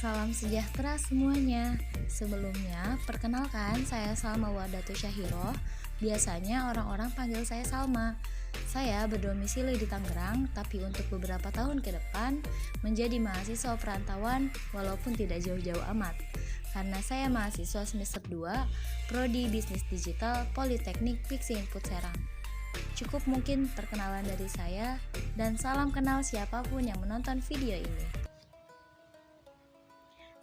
Salam sejahtera semuanya. Sebelumnya, perkenalkan saya Salma Wardatu Syahiroh. Biasanya orang-orang panggil saya Salma. Saya berdomisili di Tangerang, tapi untuk beberapa tahun ke depan menjadi mahasiswa perantauan walaupun tidak jauh-jauh amat. Karena saya mahasiswa semester 2, Prodi Bisnis Digital Politeknik Fiksi Input Serang. Cukup mungkin perkenalan dari saya, dan salam kenal siapapun yang menonton video ini.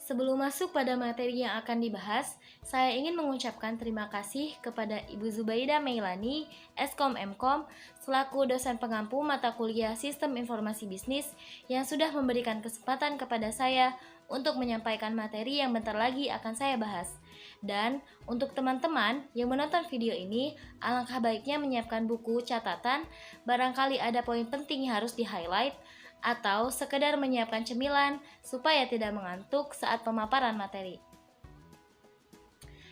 Sebelum masuk pada materi yang akan dibahas, saya ingin mengucapkan terima kasih kepada Ibu Zubaida Meilani, Eskom Mkom, selaku dosen pengampu mata kuliah Sistem Informasi Bisnis yang sudah memberikan kesempatan kepada saya untuk menyampaikan materi yang bentar lagi akan saya bahas. Dan untuk teman-teman yang menonton video ini, alangkah baiknya menyiapkan buku catatan, barangkali ada poin penting yang harus di-highlight, atau sekedar menyiapkan cemilan supaya tidak mengantuk saat pemaparan materi.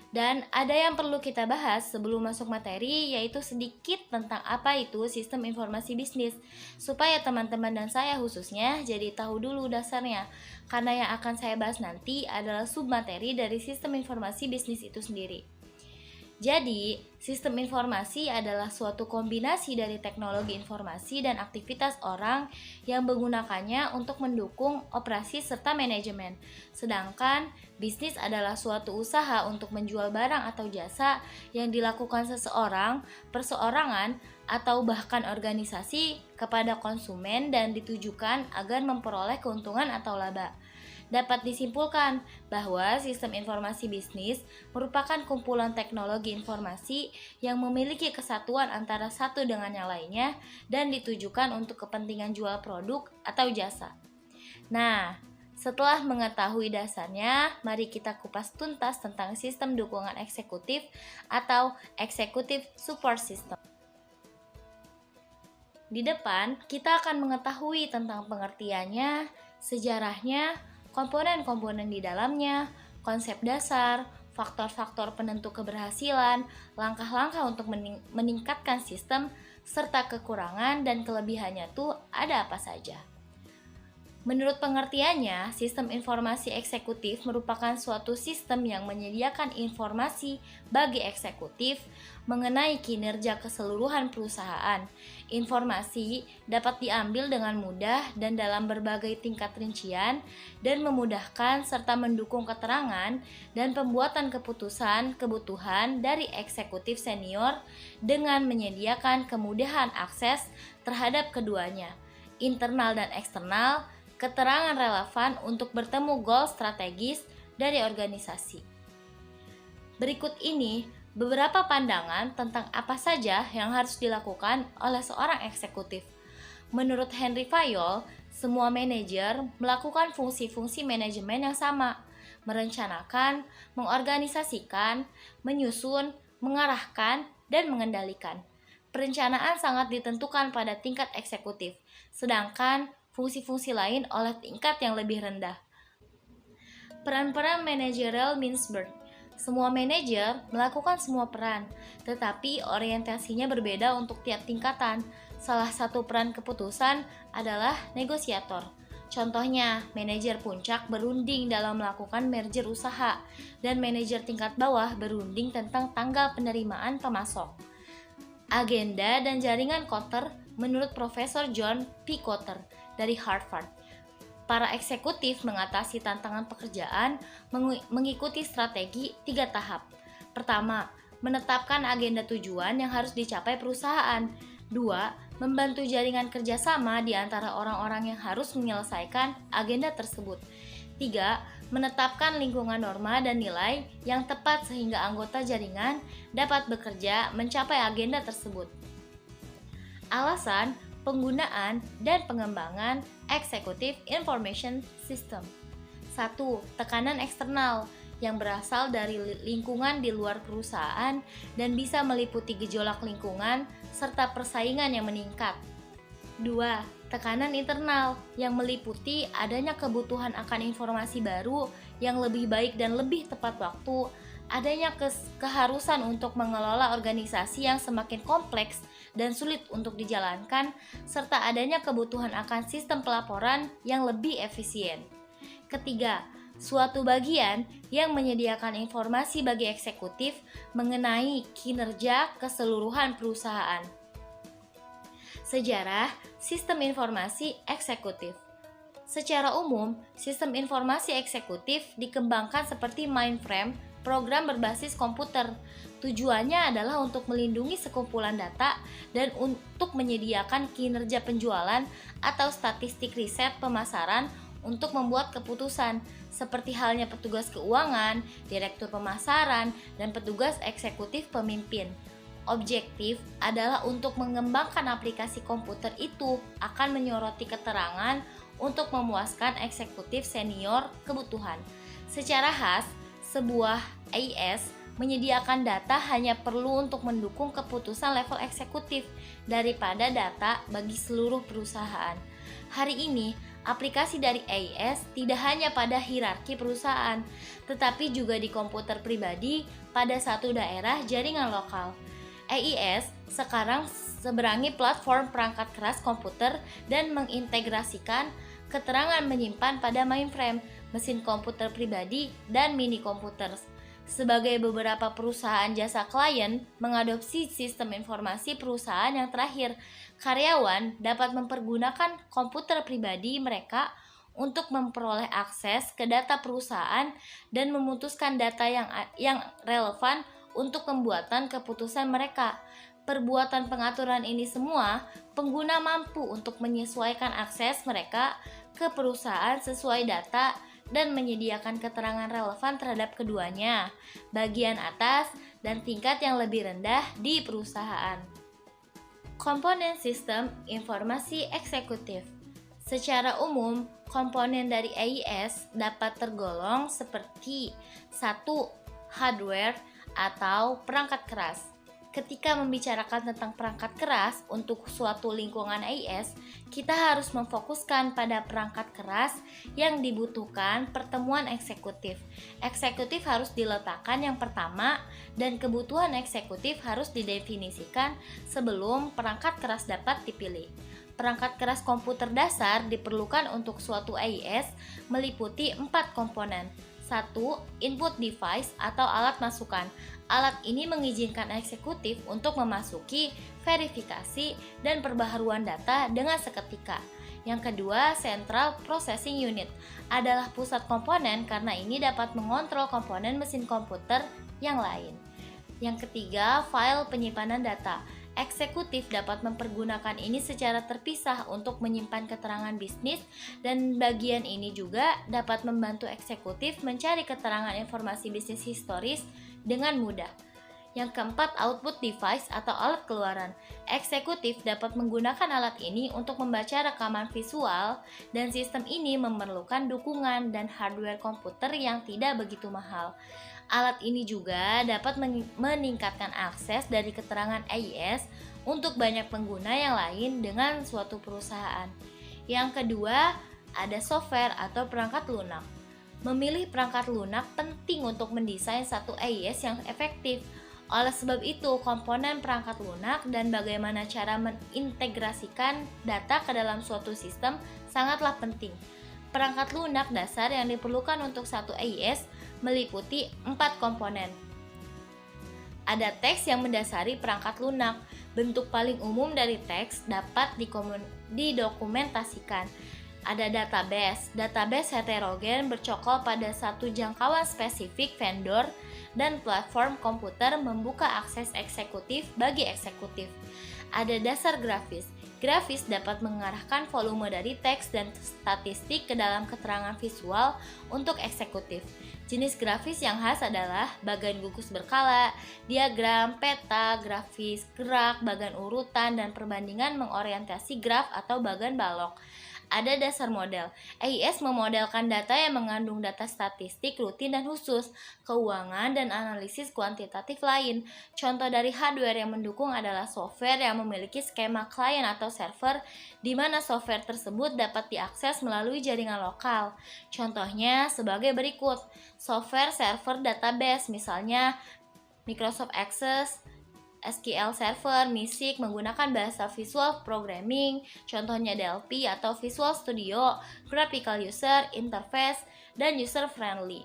Dan ada yang perlu kita bahas sebelum masuk materi, yaitu sedikit tentang apa itu sistem informasi bisnis, supaya teman-teman dan saya khususnya jadi tahu dulu dasarnya, karena yang akan saya bahas nanti adalah submateri dari sistem informasi bisnis itu sendiri. Jadi, sistem informasi adalah suatu kombinasi dari teknologi informasi dan aktivitas orang yang menggunakannya untuk mendukung operasi serta manajemen. Sedangkan, bisnis adalah suatu usaha untuk menjual barang atau jasa yang dilakukan seseorang, perseorangan, atau bahkan organisasi kepada konsumen dan ditujukan agar memperoleh keuntungan atau laba. Dapat disimpulkan bahwa sistem informasi bisnis merupakan kumpulan teknologi informasi yang memiliki kesatuan antara satu dengan yang lainnya dan ditujukan untuk kepentingan jual produk atau jasa. Nah, setelah mengetahui dasarnya, mari kita kupas tuntas tentang sistem dukungan eksekutif atau Executive Support System. Di depan, kita akan mengetahui tentang pengertiannya, sejarahnya, komponen-komponen di dalamnya, konsep dasar, faktor-faktor penentu keberhasilan, langkah-langkah untuk meningkatkan sistem, serta kekurangan dan kelebihannya tuh ada apa saja. Menurut pengertiannya, sistem informasi eksekutif merupakan suatu sistem yang menyediakan informasi bagi eksekutif mengenai kinerja keseluruhan perusahaan. Informasi dapat diambil dengan mudah dan dalam berbagai tingkat rincian dan memudahkan serta mendukung keterangan dan pembuatan keputusan kebutuhan dari eksekutif senior dengan menyediakan kemudahan akses terhadap keduanya, internal dan eksternal, keterangan relevan untuk bertemu goal strategis dari organisasi. Berikut ini beberapa pandangan tentang apa saja yang harus dilakukan oleh seorang eksekutif. Menurut Henry Fayol, semua manajer melakukan fungsi-fungsi manajemen yang sama, merencanakan, mengorganisasikan, menyusun, mengarahkan, dan mengendalikan. Perencanaan sangat ditentukan pada tingkat eksekutif, sedangkan fungsi-fungsi lain oleh tingkat yang lebih rendah. Peran-peran managerial Mintzberg. Semua manajer melakukan semua peran, tetapi orientasinya berbeda untuk tiap tingkatan. Salah satu peran keputusan adalah negosiator. Contohnya, manajer puncak berunding dalam melakukan merger usaha, dan manajer tingkat bawah berunding tentang tanggal penerimaan pemasok. Agenda dan jaringan Kotter menurut Profesor John P. Kotter dari Harvard. Para eksekutif mengatasi tantangan pekerjaan mengikuti strategi 3 tahap. Pertama, menetapkan agenda tujuan yang harus dicapai perusahaan. 2, membantu jaringan kerjasama di antara orang-orang yang harus menyelesaikan agenda tersebut. 3, menetapkan lingkungan norma dan nilai yang tepat sehingga anggota jaringan dapat bekerja mencapai agenda tersebut. Alasan penggunaan dan pengembangan Executive Information System. 1. Tekanan eksternal yang berasal dari lingkungan di luar perusahaan dan bisa meliputi gejolak lingkungan serta persaingan yang meningkat. 2. Tekanan internal yang meliputi adanya kebutuhan akan informasi baru yang lebih baik dan lebih tepat waktu, adanya keharusan untuk mengelola organisasi yang semakin kompleks dan sulit untuk dijalankan, serta adanya kebutuhan akan sistem pelaporan yang lebih efisien. Ketiga, suatu bagian yang menyediakan informasi bagi eksekutif mengenai kinerja keseluruhan perusahaan. Sejarah sistem informasi eksekutif. Secara umum, sistem informasi eksekutif dikembangkan seperti mainframe, program berbasis komputer. Tujuannya adalah untuk melindungi sekumpulan data dan untuk menyediakan kinerja penjualan atau statistik riset pemasaran untuk membuat keputusan, seperti halnya petugas keuangan, direktur pemasaran, dan petugas eksekutif pemimpin. Objektif adalah untuk mengembangkan aplikasi komputer itu akan menyoroti keterangan untuk memuaskan eksekutif senior kebutuhan. Secara khas, sebuah AIS menyediakan data hanya perlu untuk mendukung keputusan level eksekutif daripada data bagi seluruh perusahaan. Hari ini, aplikasi dari AIS tidak hanya pada hierarki perusahaan, tetapi juga di komputer pribadi pada satu daerah jaringan lokal. AIS sekarang seberangi platform perangkat keras komputer dan mengintegrasikan keterangan menyimpan pada mainframe, mesin komputer pribadi, dan mini komputer. Sebagai beberapa perusahaan jasa klien mengadopsi sistem informasi perusahaan yang terakhir, karyawan dapat mempergunakan komputer pribadi mereka untuk memperoleh akses ke data perusahaan dan memutuskan data yang relevan untuk pembuatan keputusan mereka. Perbuatan pengaturan ini semua, pengguna mampu untuk menyesuaikan akses mereka ke perusahaan sesuai data dan menyediakan keterangan relevan terhadap keduanya, bagian atas dan tingkat yang lebih rendah di perusahaan. Komponen sistem informasi eksekutif. Secara umum, komponen dari AIS dapat tergolong seperti 1. Hardware atau perangkat keras. Ketika membicarakan tentang perangkat keras untuk suatu lingkungan AIS, kita harus memfokuskan pada perangkat keras yang dibutuhkan pertemuan eksekutif. Eksekutif harus diletakkan yang pertama dan kebutuhan eksekutif harus didefinisikan sebelum perangkat keras dapat dipilih. Perangkat keras komputer dasar diperlukan untuk suatu AIS meliputi 4 komponen. 1. Input device atau alat masukan. Alat ini mengizinkan eksekutif untuk memasuki, verifikasi, dan perbaharuan data dengan seketika. Yang kedua, Central Processing Unit adalah pusat komponen karena ini dapat mengontrol komponen mesin komputer yang lain. Yang ketiga, file penyimpanan data. Eksekutif dapat mempergunakan ini secara terpisah untuk menyimpan keterangan bisnis, dan bagian ini juga dapat membantu eksekutif mencari keterangan informasi bisnis historis dengan mudah. Yang keempat, output device atau alat keluaran. Eksekutif dapat menggunakan alat ini untuk membaca rekaman visual, dan sistem ini memerlukan dukungan dan hardware komputer yang tidak begitu mahal. Alat ini juga dapat meningkatkan akses dari keterangan AIS untuk banyak pengguna yang lain dengan suatu perusahaan. Yang kedua, ada software atau perangkat lunak. Memilih perangkat lunak penting untuk mendesain satu AIS yang efektif. Oleh sebab itu, komponen perangkat lunak dan bagaimana cara mengintegrasikan data ke dalam suatu sistem sangatlah penting. Perangkat lunak dasar yang diperlukan untuk satu AIS meliputi 4 komponen. Ada teks yang mendasari perangkat lunak. Bentuk paling umum dari teks dapat didokumentasikan. Ada database. Database heterogen bercokol pada satu jangkauan spesifik vendor dan platform komputer membuka akses eksekutif bagi eksekutif. Ada dasar grafis. Grafis dapat mengarahkan volume dari teks dan statistik ke dalam keterangan visual untuk eksekutif. Jenis grafis yang khas adalah bagan gugus berkala, diagram, peta, grafis, gerak, bagan urutan, dan perbandingan mengorientasi graf atau bagan balok. Ada dasar model. AIS memodelkan data yang mengandung data statistik rutin dan khusus, keuangan, dan analisis kuantitatif lain. Contoh dari hardware yang mendukung adalah software yang memiliki skema klien atau server, di mana software tersebut dapat diakses melalui jaringan lokal. Contohnya sebagai berikut: software server database, misalnya Microsoft Access, SQL Server, MISIC menggunakan bahasa Visual Programming, contohnya DLP atau Visual Studio, Graphical User Interface, dan User Friendly.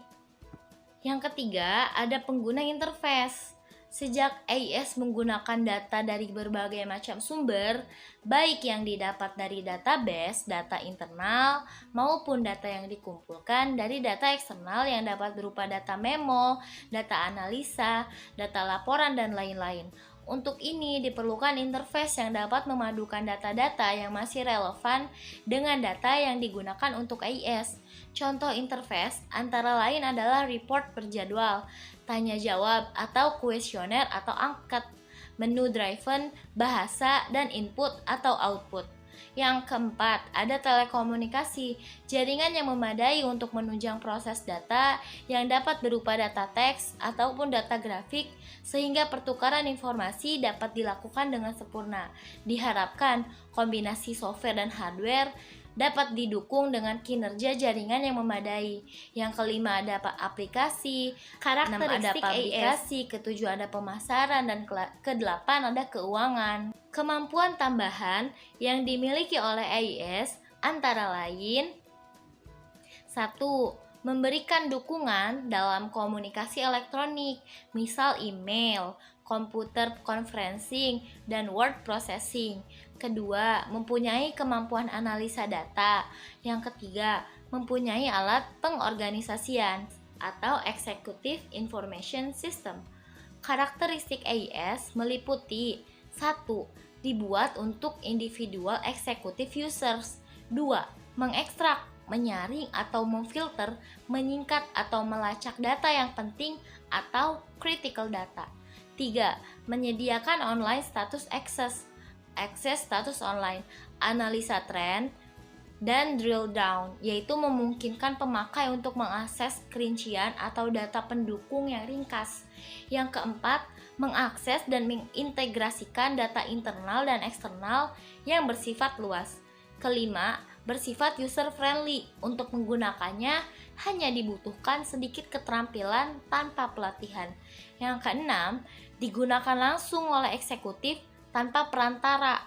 Yang ketiga, ada pengguna interface. Sejak AIS menggunakan data dari berbagai macam sumber, baik yang didapat dari database, data internal, maupun data yang dikumpulkan dari data eksternal yang dapat berupa data memo, data analisa, data laporan, dan lain-lain. Untuk ini diperlukan interface yang dapat memadukan data-data yang masih relevan dengan data yang digunakan untuk AIS. Contoh interface antara lain adalah report berjadwal, tanya jawab atau kuesioner atau angket, menu driven, bahasa, dan input atau output. Yang keempat, ada telekomunikasi, jaringan yang memadai untuk menunjang proses data yang dapat berupa data teks ataupun data grafik sehingga pertukaran informasi dapat dilakukan dengan sempurna. Diharapkan kombinasi software dan hardware dapat didukung dengan kinerja jaringan yang memadai. Yang kelima ada aplikasi, karakteristik ada publikasi, ketujuh ada pemasaran, dan kedelapan ada keuangan. Kemampuan tambahan yang dimiliki oleh AIS antara lain 1. Memberikan dukungan dalam komunikasi elektronik, misal email, computer conferencing, dan word processing. Kedua, mempunyai kemampuan analisa data. Yang ketiga, mempunyai alat pengorganisasian atau Executive Information System. Karakteristik AIS meliputi 1. Dibuat untuk individual executive users. 2. Mengekstrak, menyaring atau memfilter, menyingkat atau melacak data yang penting atau critical data. 3. Menyediakan online status access status online, analisa tren, dan drill down, yaitu memungkinkan pemakai untuk mengakses kerincian atau data pendukung yang ringkas. Yang keempat, mengakses dan mengintegrasikan data internal dan eksternal yang bersifat luas. Kelima, bersifat user friendly. Untuk menggunakannya hanya dibutuhkan sedikit keterampilan tanpa pelatihan. Yang keenam, digunakan langsung oleh eksekutif tanpa perantara,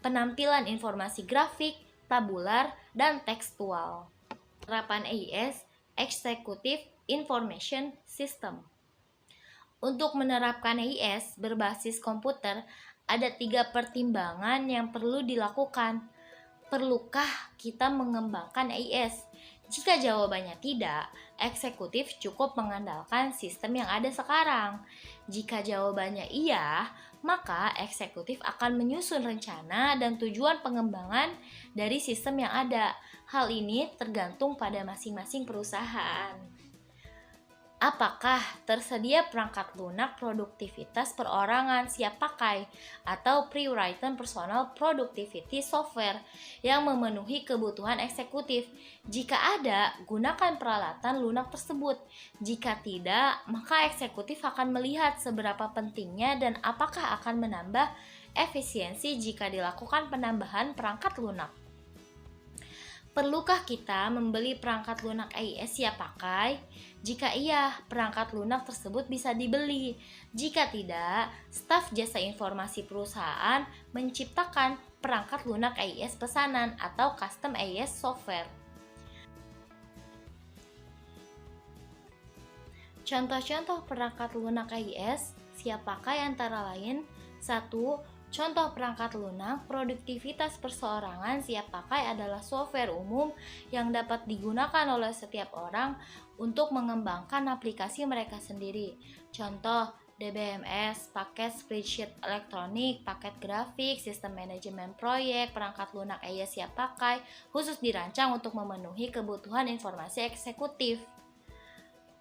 penampilan informasi grafik, tabular, dan tekstual. Penerapan AIS, Executive Information System. Untuk menerapkan AIS berbasis komputer, ada 3 pertimbangan yang perlu dilakukan. Perlukah kita mengembangkan AIS? Jika jawabannya tidak, eksekutif cukup mengandalkan sistem yang ada sekarang. Jika jawabannya iya, maka eksekutif akan menyusun rencana dan tujuan pengembangan dari sistem yang ada. Hal ini tergantung pada masing-masing perusahaan. Apakah tersedia perangkat lunak produktivitas perorangan siap pakai atau pre-written personal productivity software yang memenuhi kebutuhan eksekutif? Jika ada, gunakan peralatan lunak tersebut. Jika tidak, maka eksekutif akan melihat seberapa pentingnya dan apakah akan menambah efisiensi jika dilakukan penambahan perangkat lunak. Perlukah kita membeli perangkat lunak AIS siap pakai? Jika iya, perangkat lunak tersebut bisa dibeli. Jika tidak, staf jasa informasi perusahaan menciptakan perangkat lunak AIS pesanan atau custom AIS software. Contoh-contoh perangkat lunak AIS siap pakai antara lain 1. Contoh perangkat lunak produktivitas perseorangan siap pakai adalah software umum yang dapat digunakan oleh setiap orang untuk mengembangkan aplikasi mereka sendiri. Contoh DBMS, paket spreadsheet elektronik, paket grafik, sistem manajemen proyek, perangkat lunak AIS siap pakai, khusus dirancang untuk memenuhi kebutuhan informasi eksekutif.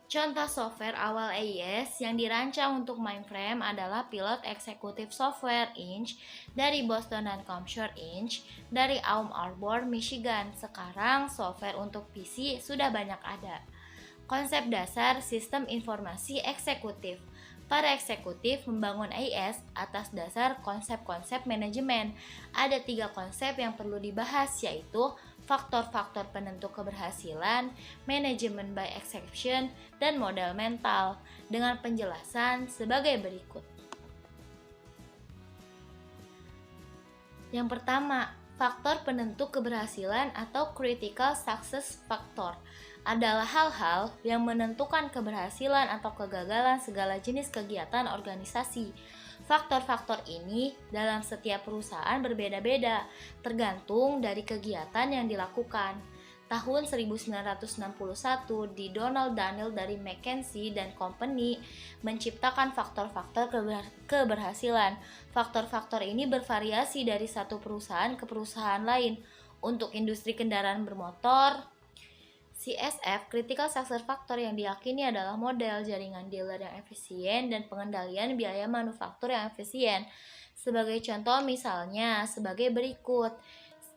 Contoh software awal AIS yang dirancang untuk mainframe adalah Pilot Executive Software Inc. dari Boston dan Comsure Inc. dari Ann Arbor, Michigan. Sekarang software untuk PC sudah banyak ada. Konsep dasar sistem informasi eksekutif. Para eksekutif membangun AIS atas dasar konsep-konsep manajemen. Ada 3 konsep yang perlu dibahas, yaitu faktor-faktor penentu keberhasilan, manajemen by exception, dan model mental, dengan penjelasan sebagai berikut. Yang pertama, faktor penentu keberhasilan atau critical success factor adalah hal-hal yang menentukan keberhasilan atau kegagalan segala jenis kegiatan organisasi. Faktor-faktor ini dalam setiap perusahaan berbeda-beda, tergantung dari kegiatan yang dilakukan. Tahun 1961, di Donald Daniel dari McKinsey & Company menciptakan faktor-faktor keberhasilan. Faktor-faktor ini bervariasi dari satu perusahaan ke perusahaan lain. Untuk industri kendaraan bermotor, CSF, Critical Success Factor, yang diyakini adalah model jaringan dealer yang efisien dan pengendalian biaya manufaktur yang efisien. Sebagai contoh misalnya sebagai berikut.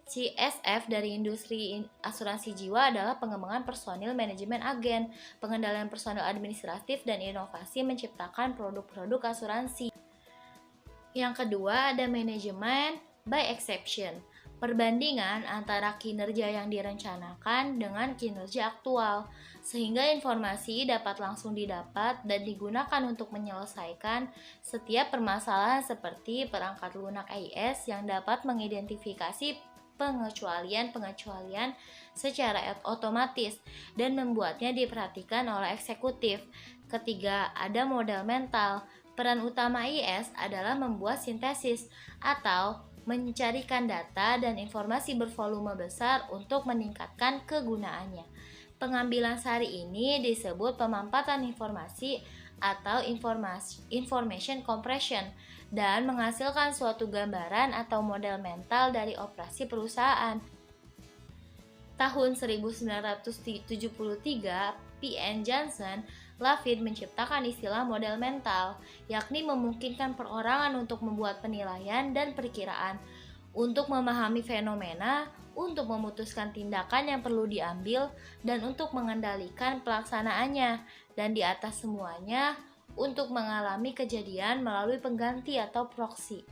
CSF dari industri asuransi jiwa adalah pengembangan personil manajemen agen, pengendalian personil administratif, dan inovasi menciptakan produk-produk asuransi. Yang kedua ada manajemen by exception, perbandingan antara kinerja yang direncanakan dengan kinerja aktual, sehingga informasi dapat langsung didapat dan digunakan untuk menyelesaikan setiap permasalahan seperti perangkat lunak AIS yang dapat mengidentifikasi pengecualian secara otomatis dan membuatnya diperhatikan oleh eksekutif. Ketiga, ada model mental. Peran utama IS adalah membuat sintesis atau mencarikan data dan informasi bervolume besar untuk meningkatkan kegunaannya. Pengambilan sari ini disebut pemampatan informasi atau information compression dan menghasilkan suatu gambaran atau model mental dari operasi perusahaan. Tahun 1973, P.N. Johnson Lafitte menciptakan istilah model mental, yakni memungkinkan perorangan untuk membuat penilaian dan perkiraan, untuk memahami fenomena, untuk memutuskan tindakan yang perlu diambil, dan untuk mengendalikan pelaksanaannya, dan di atas semuanya, untuk mengalami kejadian melalui pengganti atau proksi.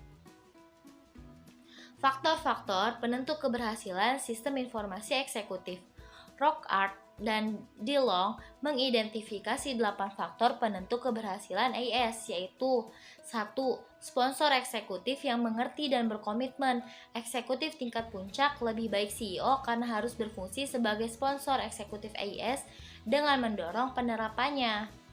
Faktor-faktor penentu keberhasilan sistem informasi eksekutif. Rockart dan DeLong mengidentifikasi 8 faktor penentu keberhasilan AIS, yaitu 1. Sponsor eksekutif yang mengerti dan berkomitmen. Eksekutif tingkat puncak, lebih baik CEO, karena harus berfungsi sebagai sponsor eksekutif AIS dengan mendorong penerapannya.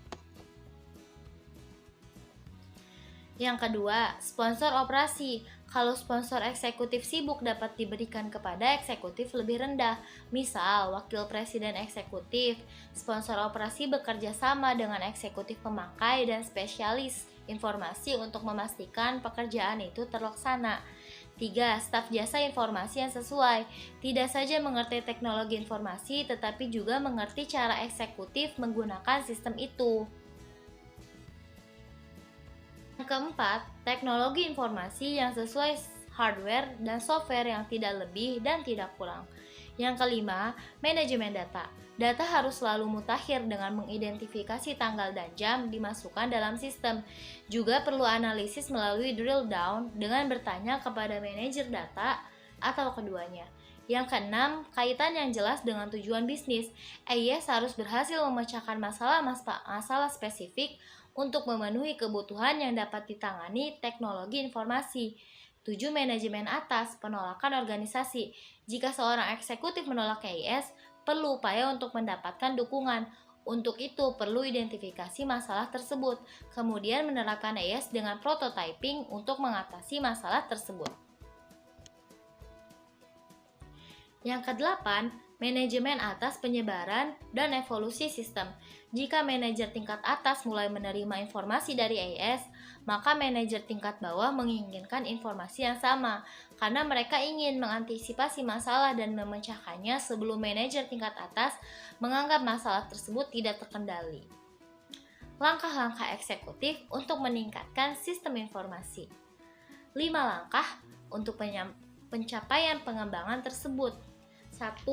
Yang kedua, sponsor operasi. Kalau sponsor eksekutif sibuk dapat diberikan kepada eksekutif lebih rendah. Misal, wakil presiden eksekutif. Sponsor operasi bekerja sama dengan eksekutif pemakai dan spesialis informasi untuk memastikan pekerjaan itu terlaksana. 3. Staf jasa informasi yang sesuai. Tidak saja mengerti teknologi informasi, tetapi juga mengerti cara eksekutif menggunakan sistem itu. Yang keempat, teknologi informasi yang sesuai hardware dan software yang tidak lebih dan tidak kurang. Yang kelima, manajemen data. Data harus selalu mutakhir dengan mengidentifikasi tanggal dan jam dimasukkan dalam sistem. Juga perlu analisis melalui drill down dengan bertanya kepada manajer data atau keduanya. Yang keenam, kaitan yang jelas dengan tujuan bisnis. AIS harus berhasil memecahkan masalah spesifik untuk memenuhi kebutuhan yang dapat ditangani teknologi informasi. 7. Manajemen atas, penolakan organisasi. Jika seorang eksekutif menolak AIS, perlu upaya untuk mendapatkan dukungan. Untuk itu, perlu identifikasi masalah tersebut, kemudian menerapkan AIS dengan prototyping untuk mengatasi masalah tersebut. Yang kedelapan, manajemen atas penyebaran dan evolusi sistem. Jika manajer tingkat atas mulai menerima informasi dari AIS, maka manajer tingkat bawah menginginkan informasi yang sama, karena mereka ingin mengantisipasi masalah dan memecahkannya sebelum manajer tingkat atas menganggap masalah tersebut tidak terkendali. Langkah-langkah eksekutif untuk meningkatkan sistem informasi. 5 langkah untuk pencapaian pengembangan tersebut. 1.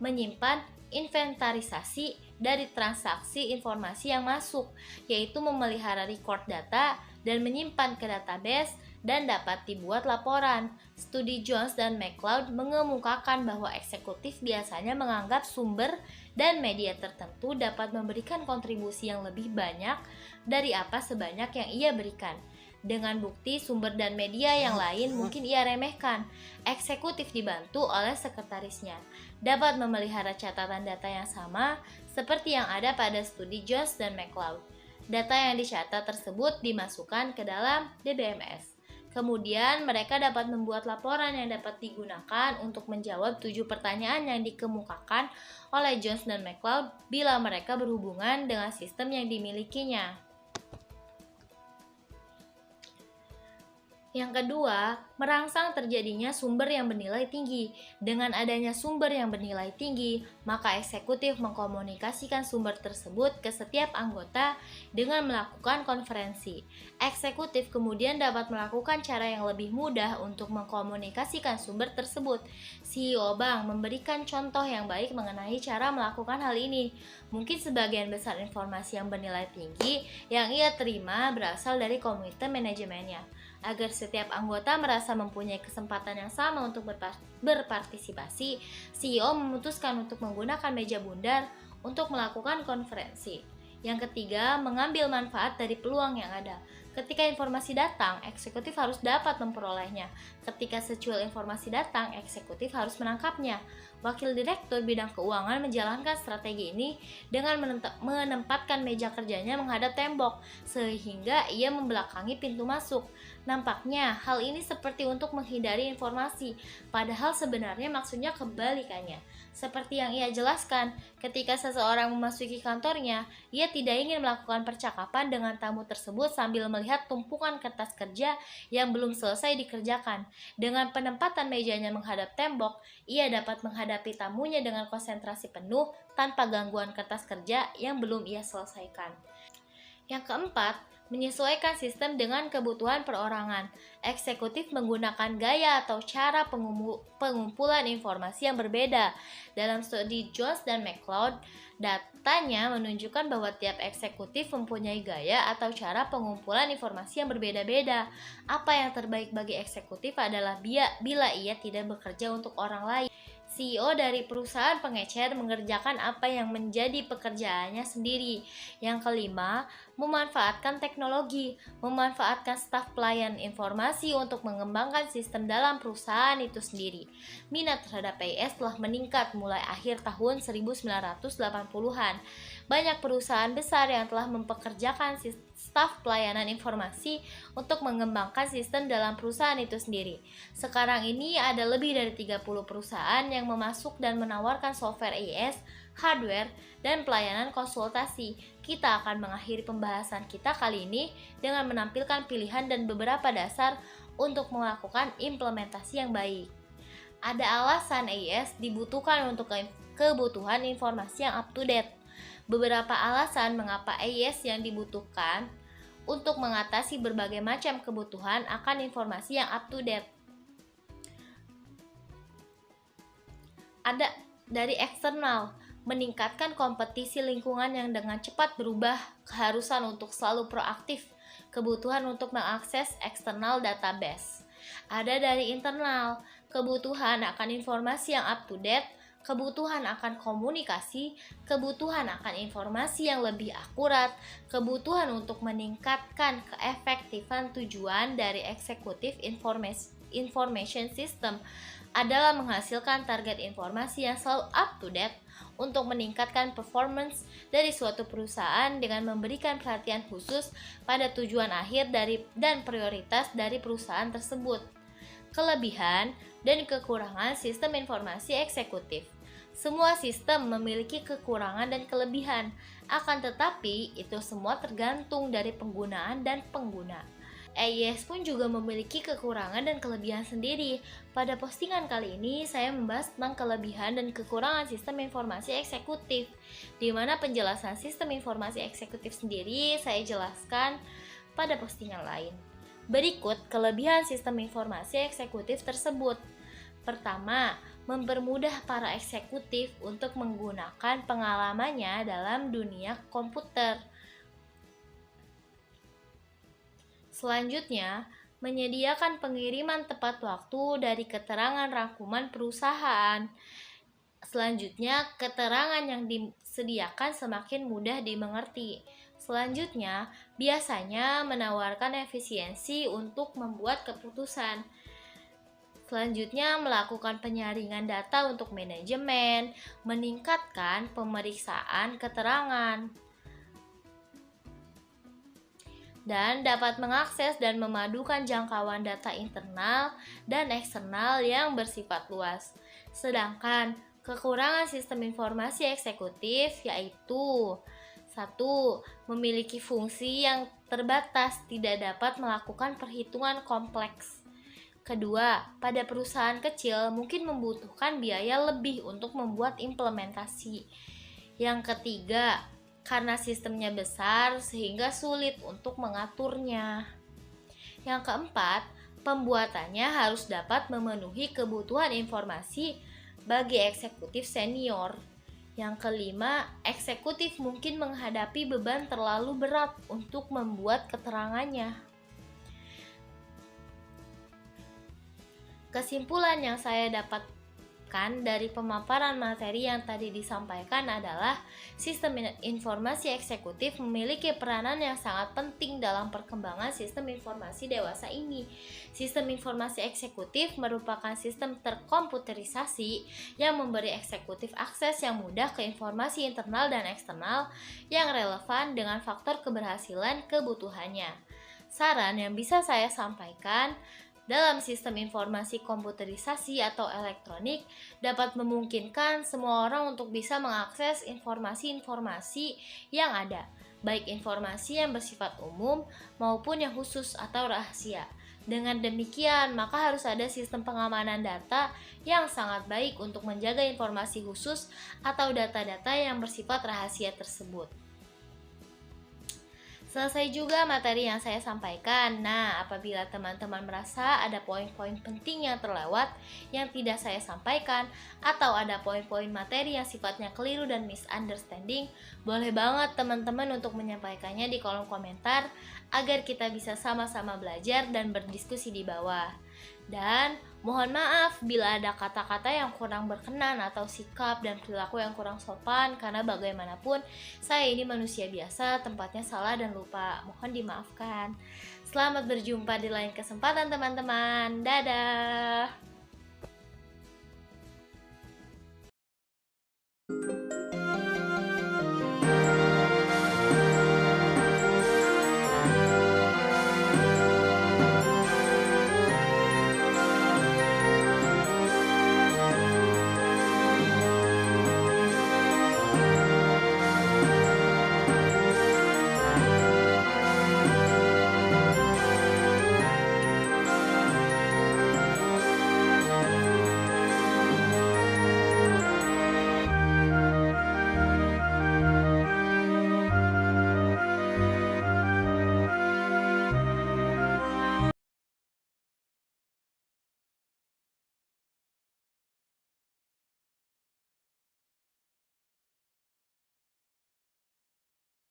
Menyimpan inventarisasi dari transaksi informasi yang masuk, yaitu memelihara record data dan menyimpan ke database dan dapat dibuat laporan. Studi Jones dan McLeod mengemukakan bahwa eksekutif biasanya menganggap sumber dan media tertentu dapat memberikan kontribusi yang lebih banyak dari apa sebanyak yang ia berikan. Dengan bukti, sumber dan media yang lain mungkin ia remehkan. Eksekutif dibantu oleh sekretarisnya dapat memelihara catatan data yang sama seperti yang ada pada studi Jones dan McLeod. Data yang dicatat tersebut dimasukkan ke dalam DBMS. Kemudian mereka dapat membuat laporan yang dapat digunakan untuk menjawab 7 pertanyaan yang dikemukakan oleh Jones dan McLeod bila mereka berhubungan dengan sistem yang dimilikinya. Yang kedua, merangsang terjadinya sumber yang bernilai tinggi. Dengan adanya sumber yang bernilai tinggi, maka eksekutif mengkomunikasikan sumber tersebut ke setiap anggota dengan melakukan konferensi. Eksekutif kemudian dapat melakukan cara yang lebih mudah untuk mengkomunikasikan sumber tersebut. CEO bank memberikan contoh yang baik mengenai cara melakukan hal ini. Mungkin sebagian besar informasi yang bernilai tinggi yang ia terima berasal dari komite manajemennya. Agar setiap anggota merasa mempunyai kesempatan yang sama untuk berpartisipasi, CEO memutuskan untuk menggunakan meja bundar untuk melakukan konferensi. Yang ketiga, mengambil manfaat dari peluang yang ada. Ketika informasi datang, eksekutif harus dapat memperolehnya. Ketika secuil informasi datang, eksekutif harus menangkapnya. Wakil Direktur Bidang Keuangan menjalankan strategi ini dengan menempatkan meja kerjanya menghadap tembok, sehingga ia membelakangi pintu masuk. Nampaknya hal ini seperti untuk menghindari informasi, padahal sebenarnya maksudnya kebalikannya. Seperti yang ia jelaskan, ketika seseorang memasuki kantornya, ia tidak ingin melakukan percakapan dengan tamu tersebut sambil melihat tumpukan kertas kerja yang belum selesai dikerjakan. Dengan penempatan mejanya menghadap tembok, ia dapat menghadapi tamunya dengan konsentrasi penuh tanpa gangguan kertas kerja yang belum ia selesaikan. Yang keempat, menyesuaikan sistem dengan kebutuhan perorangan. Eksekutif menggunakan gaya atau cara pengumpulan informasi yang berbeda. Dalam studi Jones dan McLeod, datanya menunjukkan bahwa tiap eksekutif mempunyai gaya atau cara pengumpulan informasi yang berbeda-beda. Apa yang terbaik bagi eksekutif adalah bila ia tidak bekerja untuk orang lain. CEO dari perusahaan pengecer mengerjakan apa yang menjadi pekerjaannya sendiri. Yang kelima, memanfaatkan teknologi, memanfaatkan staf pelayan informasi untuk mengembangkan sistem dalam perusahaan itu sendiri. Minat terhadap AIS telah meningkat mulai akhir tahun 1980-an. Banyak perusahaan besar yang telah mempekerjakan staf pelayanan informasi untuk mengembangkan sistem dalam perusahaan itu sendiri. Sekarang ini ada lebih dari 30 perusahaan yang memasuk dan menawarkan software AIS, hardware, dan pelayanan konsultasi. Kita akan mengakhiri pembahasan kita kali ini dengan menampilkan pilihan dan beberapa dasar untuk melakukan implementasi yang baik. Ada alasan AIS dibutuhkan untuk kebutuhan informasi yang up to date. Beberapa alasan mengapa AIS yang dibutuhkan untuk mengatasi berbagai macam kebutuhan akan informasi yang up to date. Ada dari eksternal, meningkatkan kompetisi lingkungan yang dengan cepat berubah, keharusan untuk selalu proaktif, kebutuhan untuk mengakses eksternal database. Ada dari internal, kebutuhan akan informasi yang up to date, kebutuhan akan komunikasi, kebutuhan akan informasi yang lebih akurat, kebutuhan untuk meningkatkan keefektifan tujuan dari eksekutif information system adalah menghasilkan target informasi yang selalu up to date untuk meningkatkan performance dari suatu perusahaan dengan memberikan perhatian khusus pada tujuan akhir dan prioritas dari perusahaan tersebut. Kelebihan dan kekurangan sistem informasi eksekutif. Semua sistem memiliki kekurangan dan kelebihan, akan tetapi itu semua tergantung dari penggunaan dan pengguna. AIS pun juga memiliki kekurangan dan kelebihan sendiri. Pada postingan kali ini, saya membahas tentang kelebihan dan kekurangan sistem informasi eksekutif, di mana penjelasan sistem informasi eksekutif sendiri saya jelaskan pada postingan lain. Berikut kelebihan sistem informasi eksekutif tersebut. Pertama, mempermudah para eksekutif untuk menggunakan pengalamannya dalam dunia komputer. Selanjutnya, menyediakan pengiriman tepat waktu dari keterangan rangkuman perusahaan. Selanjutnya, keterangan yang disediakan semakin mudah dimengerti. Selanjutnya, biasanya menawarkan efisiensi untuk membuat keputusan. Selanjutnya, melakukan penyaringan data untuk manajemen, meningkatkan pemeriksaan keterangan, dan dapat mengakses dan memadukan jangkauan data internal dan eksternal yang bersifat luas. Sedangkan kekurangan sistem informasi eksekutif yaitu: 1. Memiliki fungsi yang terbatas, tidak dapat melakukan perhitungan kompleks. Kedua, pada perusahaan kecil mungkin membutuhkan biaya lebih untuk membuat implementasi. Yang ketiga, karena sistemnya besar sehingga sulit untuk mengaturnya. Yang keempat, pembuatannya harus dapat memenuhi kebutuhan informasi bagi eksekutif senior. Yang kelima, eksekutif mungkin menghadapi beban terlalu berat untuk membuat keterangannya. Kesimpulan yang saya dapatkan dari pemaparan materi yang tadi disampaikan adalah sistem informasi eksekutif memiliki peranan yang sangat penting dalam perkembangan sistem informasi dewasa ini. Sistem informasi eksekutif merupakan sistem terkomputerisasi yang memberi eksekutif akses yang mudah ke informasi internal dan eksternal yang relevan dengan faktor keberhasilan kebutuhannya. Saran yang bisa saya sampaikan: dalam sistem informasi komputerisasi atau elektronik dapat memungkinkan semua orang untuk bisa mengakses informasi-informasi yang ada, baik informasi yang bersifat umum maupun yang khusus atau rahasia. Dengan demikian, maka harus ada sistem pengamanan data yang sangat baik untuk menjaga informasi khusus atau data-data yang bersifat rahasia tersebut. Selesai juga materi yang saya sampaikan. Nah, apabila teman-teman merasa ada poin-poin penting yang terlewat yang tidak saya sampaikan, atau ada poin-poin materi yang sifatnya keliru dan misunderstanding, boleh banget teman-teman untuk menyampaikannya di kolom komentar agar kita bisa sama-sama belajar dan berdiskusi di bawah. Dan mohon maaf bila ada kata-kata yang kurang berkenan atau sikap dan perilaku yang kurang sopan, karena bagaimanapun saya ini manusia biasa, tempatnya salah dan lupa. Mohon dimaafkan. Selamat berjumpa di lain kesempatan teman-teman. Dadah.